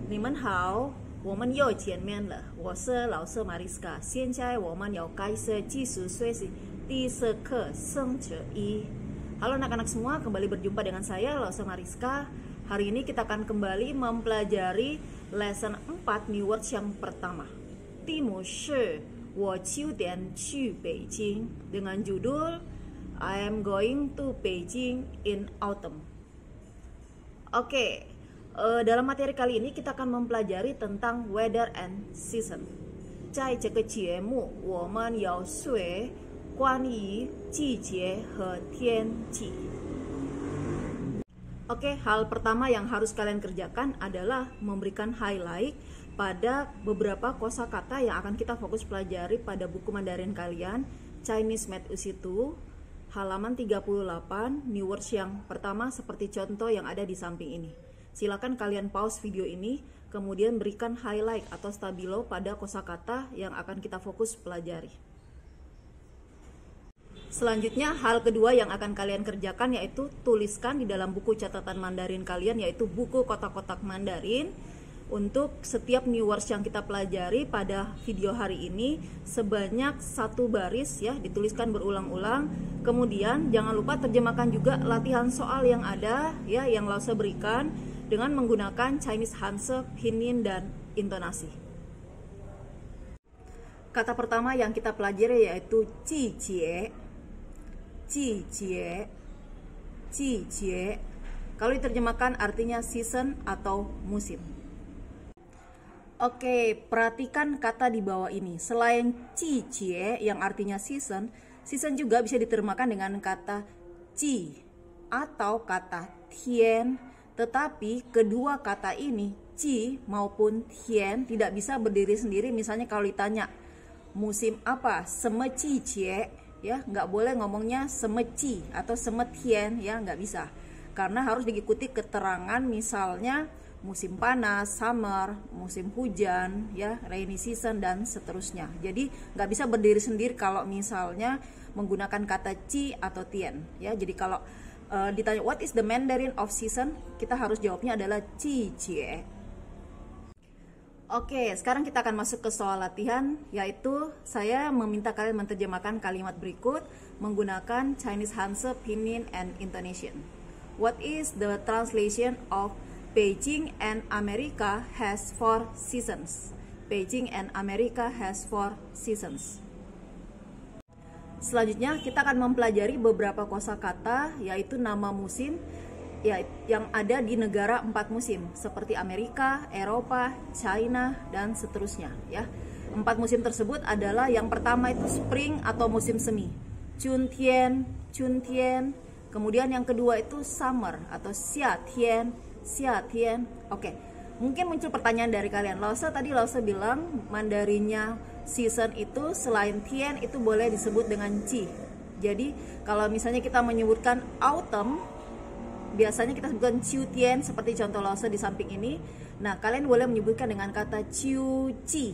你们好，我们又见面了。我是老师 Mariska， 现在我们要开始技术学习第4课生词一。Halo anak-anak semua, kembali berjumpa dengan saya, Laosa Mariska. Hari ini kita akan kembali mempelajari lesson 4 new words yang pertama. 题目是我9点去北京 dengan judul I am going to Beijing in autumn. Oke, dalam materi kali ini kita akan mempelajari tentang weather and season. 在这个节目我们要学关于季节和天气. Oke, hal pertama yang harus kalian kerjakan adalah memberikan highlight pada beberapa kosakata yang akan kita fokus pelajari pada buku Mandarin kalian, Chinese Math U1, halaman 38, new words yang pertama seperti contoh yang ada di samping ini. Silakan kalian pause video ini, kemudian berikan highlight atau stabilo pada kosakata yang akan kita fokus pelajari. Selanjutnya, hal kedua yang akan kalian kerjakan yaitu tuliskan di dalam buku catatan Mandarin kalian, yaitu buku kotak-kotak Mandarin. Untuk setiap new words yang kita pelajari pada video hari ini sebanyak 1 baris ya, dituliskan berulang-ulang. Kemudian jangan lupa terjemahkan juga latihan soal yang ada ya, yang Laosa berikan dengan menggunakan Chinese Hanse, pinyin dan intonasi. Kata pertama yang kita pelajari yaitu jijie. Jijie, jijie. Kalau diterjemahkan artinya season atau musim. Oke, perhatikan kata di bawah ini. Selain jijie yang artinya season, season juga bisa diterjemahkan dengan kata ji atau kata tian. Tetapi kedua kata ini, ji maupun tian, tidak bisa berdiri sendiri. Misalnya kalau ditanya musim apa, seme jijie, ya nggak boleh ngomongnya semeci atau semetian, ya nggak bisa, karena harus diikuti keterangan misalnya musim panas, summer, musim hujan, ya rainy season dan seterusnya. Jadi nggak bisa berdiri sendiri kalau misalnya menggunakan kata ci atau tian, ya. Jadi kalau ditanya what is the Mandarin of season, kita harus jawabnya adalah ci cie. Oke, sekarang kita akan masuk ke soal latihan, yaitu saya meminta kalian menerjemahkan kalimat berikut menggunakan Chinese Hanse, pinyin, and intonation. What is the translation of Beijing and America has 4 seasons? Beijing and America has 4 seasons. Selanjutnya kita akan mempelajari beberapa kosakata, yaitu nama musim ya, yang ada di negara 4 musim seperti Amerika, Eropa, China dan seterusnya ya. 4 musim tersebut adalah yang pertama itu spring atau musim semi, chuntian, chuntian. Kemudian yang kedua itu summer atau xiatian, xiatian. Oke. Mungkin muncul pertanyaan dari kalian. Laosa bilang Mandarinnya season itu selain tian itu boleh disebut dengan ci. Jadi kalau misalnya kita menyebutkan autumn, biasanya kita sebutkan ciu tian seperti contoh Laosa di samping ini. Nah, kalian boleh menyebutkan dengan kata ciu ci,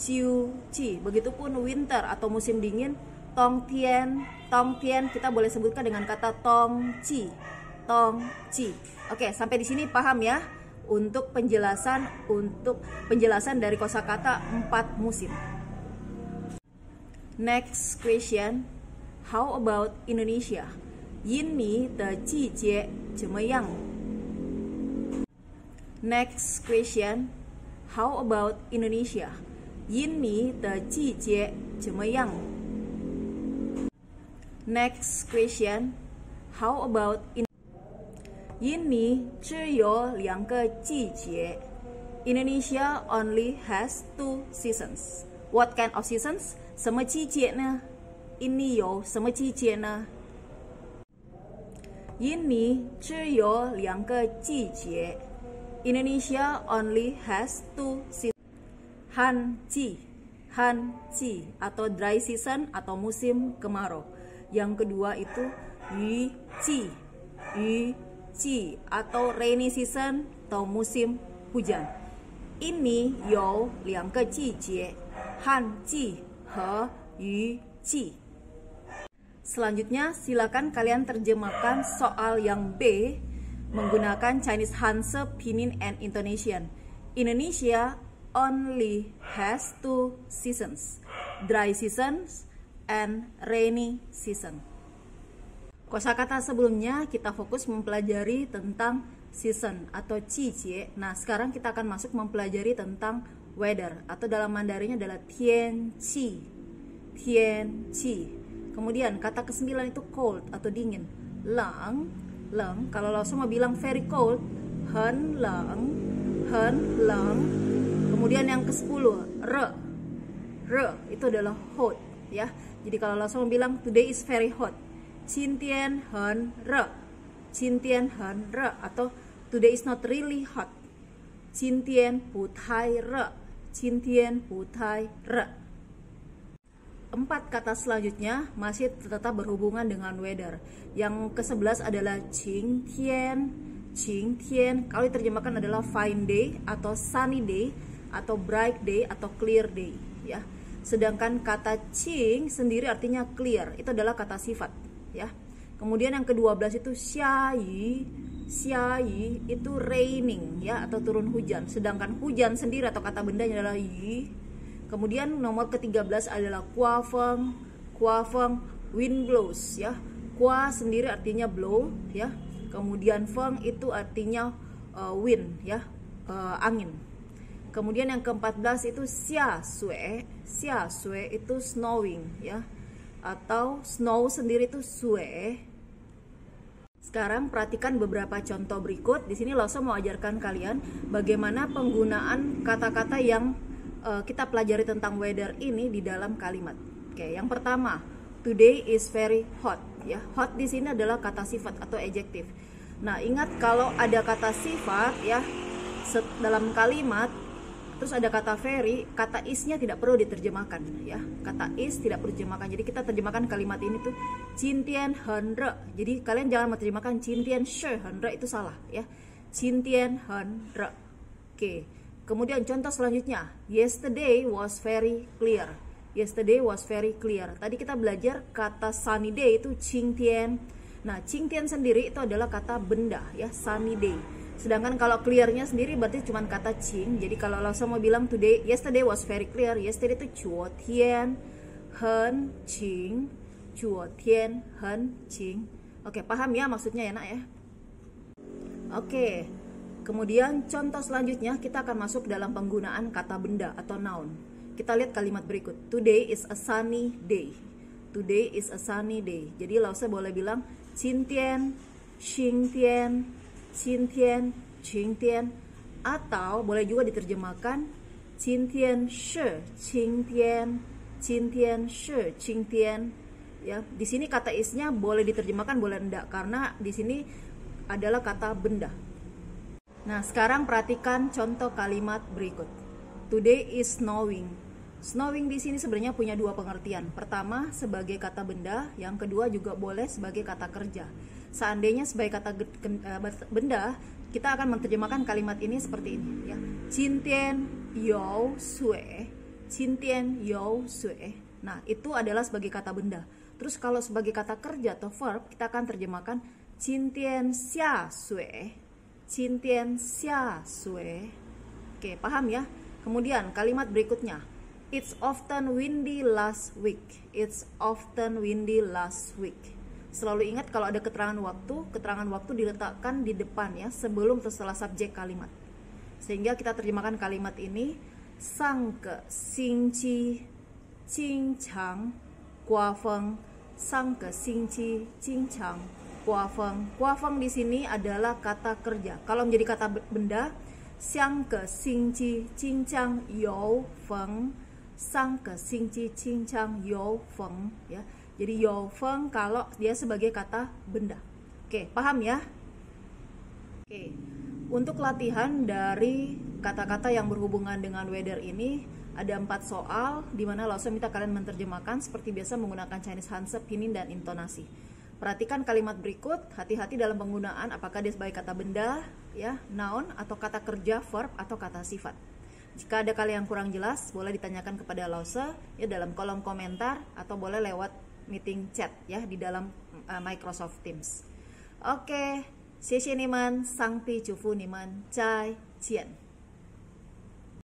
ciu ci. Begitupun winter atau musim dingin, tong tian kita boleh sebutkan dengan kata tong ci, tong ci. Oke, sampai di sini paham ya? Untuk penjelasan dari kosakata 4 musim. Next question, how about Indonesia? 印尼的季节怎么样? Next question, how about Indonesia? 印尼的季节怎么样? Next question, how about Indonesia? 印尼只有2个季节. Indonesia only has 2 seasons. What kind of seasons? 什么季节呢？印尼有什么季节呢？印尼只有2个季节. Indonesia only has 2 seasons. Hanji atau dry season atau musim kemarau. Yang kedua itu yuji atau rainy season atau musim hujan. Ini有2个季节, hanji和yuji. Selanjutnya, silakan kalian terjemahkan soal yang B menggunakan Chinese Hanse, pinyin, and intonation. Indonesia only has two seasons, dry seasons and rainy season. Kosakata sebelumnya kita fokus mempelajari tentang season atau qijie. Nah, sekarang kita akan masuk mempelajari tentang weather atau dalam Mandarinnya adalah tianqi. Tianqi. Kemudian kata ke-9 itu cold atau dingin. Lang, leng. Kalau langsung mau bilang very cold, hen lang, hen lang. Kemudian yang ke-10, re. Re itu adalah hot, ya. Jadi kalau langsung mau bilang today is very hot, 今天很热，今天很热 atau today is not really hot, 今天不太热，今天不太热。Empat kata selanjutnya masih tetap berhubungan dengan weather. Yang ke-11 adalah 晴天，晴天 kalau diterjemahkan adalah fine day atau sunny day atau bright day atau clear day, ya. Sedangkan kata 晴 sendiri artinya clear, itu adalah kata sifat, ya. Kemudian yang ke-12 itu xiayi. Xiayi itu raining, ya, atau turun hujan. Sedangkan hujan sendiri atau kata bendanya adalah yi. Kemudian nomor ke-13 adalah kuafeng. Kuafeng wind blows, ya. Kua sendiri artinya blow, ya. Kemudian feng itu artinya wind, ya, angin. Kemudian yang ke-14 itu xia sui. Xia sui itu snowing, ya. Atau snow sendiri itu sue. Sekarang perhatikan beberapa contoh berikut. Di sini Lause mau ajarkan kalian bagaimana penggunaan kata-kata yang kita pelajari tentang weather ini di dalam kalimat. Oke, yang pertama, today is very hot, ya. Hot di sini adalah kata sifat atau adjective. Nah, ingat kalau ada kata sifat, ya, dalam kalimat terus ada kata very, kata is-nya tidak perlu diterjemahkan, ya. Kata is tidak perlu diterjemahkan. Jadi kita terjemahkan kalimat ini tuh 今天很热. Jadi kalian jangan menerjemahkan 今天是很热, itu salah, ya. 今天很热. Oke. Kemudian contoh selanjutnya, yesterday was very clear. Yesterday was very clear. Tadi kita belajar kata sunny day itu 晴天. Nah, 晴天 sendiri itu adalah kata benda, ya, sunny day. Sedangkan kalau clearnya sendiri berarti cuma kata qing. Jadi kalau Lause mau bilang yesterday was very clear, yesterday itu 昨天很晴, 昨天很晴. Oke, paham ya maksudnya ya, Nak, ya? Oke. Kemudian contoh selanjutnya kita akan masuk dalam penggunaan kata benda atau noun. Kita lihat kalimat berikut. Today is a sunny day. Today is a sunny day. Jadi Lause boleh bilang 今天晴天 今天晴天 atau boleh juga diterjemahkan 今天是晴天 今天是晴天, ya. Di sini kata is-nya boleh diterjemahkan, boleh enggak, karena di sini adalah kata benda. Nah, sekarang perhatikan contoh kalimat berikut. Today is snowing. Snowing di sini sebenarnya punya dua pengertian. Pertama sebagai kata benda, yang kedua juga boleh sebagai kata kerja. Seandainya sebagai kata benda, kita akan menerjemahkan kalimat ini seperti ini, ya. 今天有水, 今天有水. Nah, itu adalah sebagai kata benda. Terus kalau sebagai kata kerja atau verb, kita akan terjemahkan 今天下水, 今天下水. Oke, paham ya? Kemudian kalimat berikutnya, it's often windy last week. It's often windy last week. Selalu ingat kalau ada keterangan waktu diletakkan di depan, ya, sebelum atau setelah subjek kalimat. Sehingga kita terjemahkan kalimat ini, 上个星期经常刮风, 上个星期经常刮风. 刮风di sini adalah kata kerja. Kalau menjadi kata benda, 上个星期经常有风, 上个星期经常有风, ya. Jadi yofeng kalau dia sebagai kata benda. Oke, paham ya? Oke. Untuk latihan dari kata-kata yang berhubungan dengan weather ini ada 4 soal di mana Lause minta kalian menerjemahkan seperti biasa menggunakan Chinese Hanse, pinyin dan intonasi. Perhatikan kalimat berikut, hati-hati dalam penggunaan apakah dia sebagai kata benda, ya, noun, atau kata kerja, verb, atau kata sifat. Jika ada kalian yang kurang jelas, boleh ditanyakan kepada Lause, ya, dalam kolom komentar atau boleh lewat meeting chat, ya, di dalam Microsoft Teams. Oke, 谢谢你们，上帝祝福你们，再见。